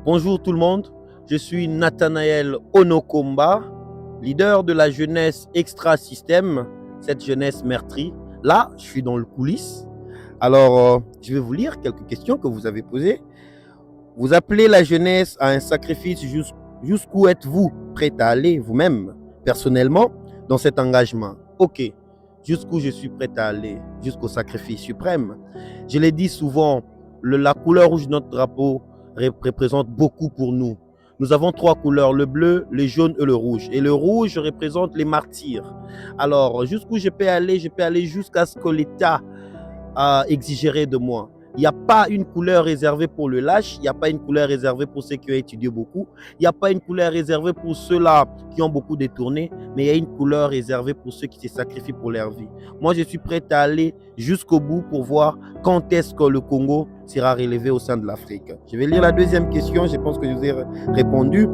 Bonjour tout le monde, je suis Nathanaël Onokomba, leader de la jeunesse extra-système, cette jeunesse meurtrie. Là, je suis dans le coulisse. Alors, je vais vous lire quelques questions que vous avez posées. Vous appelez la jeunesse à un sacrifice. Jusqu'où êtes-vous prêt à aller vous-même, personnellement, dans cet engagement? Ok, jusqu'où je suis prêt à aller? Jusqu'au sacrifice suprême. Je l'ai dit souvent, la couleur rouge de notre drapeau représente beaucoup pour nous. Nous avons trois couleurs, le bleu, le jaune et le rouge. Et le rouge représente les martyrs. Alors, jusqu'où je peux aller jusqu'à ce que l'État exigerait de moi. Il n'y a pas une couleur réservée pour le lâche, il n'y a pas une couleur réservée pour ceux qui ont étudié beaucoup, il n'y a pas une couleur réservée pour ceux-là qui ont beaucoup détourné, mais il y a une couleur réservée pour ceux qui se sacrifient pour leur vie. Moi, je suis prêt à aller jusqu'au bout pour voir quand est-ce que le Congo sera relevé au sein de l'Afrique. Je vais lire la deuxième question, je pense que je vous ai répondu.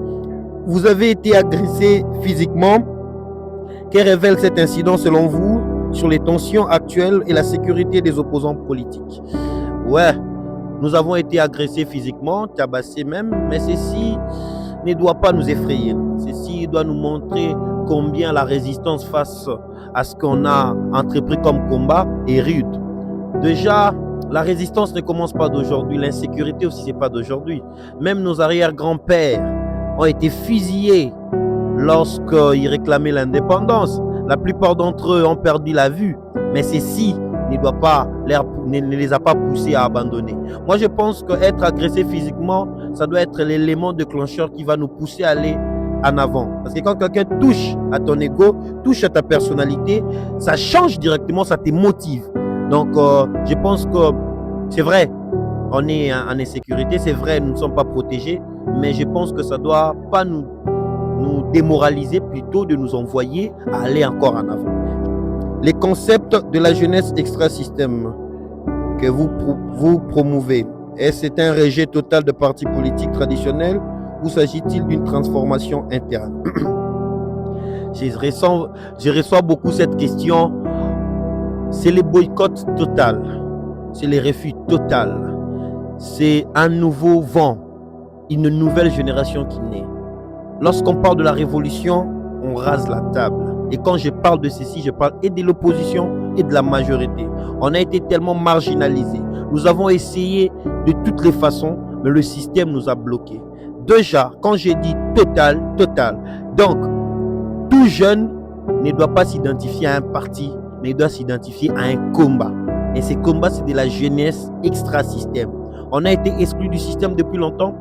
Vous avez été agressé physiquement. Que révèle cet incident selon vous sur les tensions actuelles et la sécurité des opposants politiques? Ouais, nous avons été agressés physiquement, tabassés même, mais ceci ne doit pas nous effrayer. Ceci doit nous montrer combien la résistance face à ce qu'on a entrepris comme combat est rude. Déjà, la résistance ne commence pas d'aujourd'hui, l'insécurité aussi c'est pas d'aujourd'hui. Même nos arrière-grands-pères ont été fusillés lorsqu'ils réclamaient l'indépendance. La plupart d'entre eux ont perdu la vue, mais ceci ne les a pas poussés à abandonner. Moi, je pense qu'être agressé physiquement, ça doit être l'élément déclencheur qui va nous pousser à aller en avant. Parce que quand quelqu'un touche à ton ego, touche à ta personnalité, ça change directement, ça te motive. Donc, je pense que c'est vrai, on est en insécurité, c'est vrai, nous ne sommes pas protégés, mais je pense que ça ne doit pas nous démoraliser, plutôt de nous envoyer à aller encore en avant. Les concepts de la jeunesse extra-système que vous promouvez, est-ce un rejet total de partis politiques traditionnels ou s'agit-il d'une transformation interne? Je reçois beaucoup cette question. C'est les boycotts total, c'est les refus total, c'est un nouveau vent, une nouvelle génération qui naît. Lorsqu'on parle de la révolution, on rase la table. Et quand je parle de ceci, je parle et de l'opposition et de la majorité. On a été tellement marginalisés. Nous avons essayé de toutes les façons, mais le système nous a bloqués. Déjà, quand j'ai dit total. Donc, tout jeune ne doit pas s'identifier à un parti, mais il doit s'identifier à un combat. Et ces combats, c'est de la jeunesse extra-système. On a été exclus du système depuis longtemps.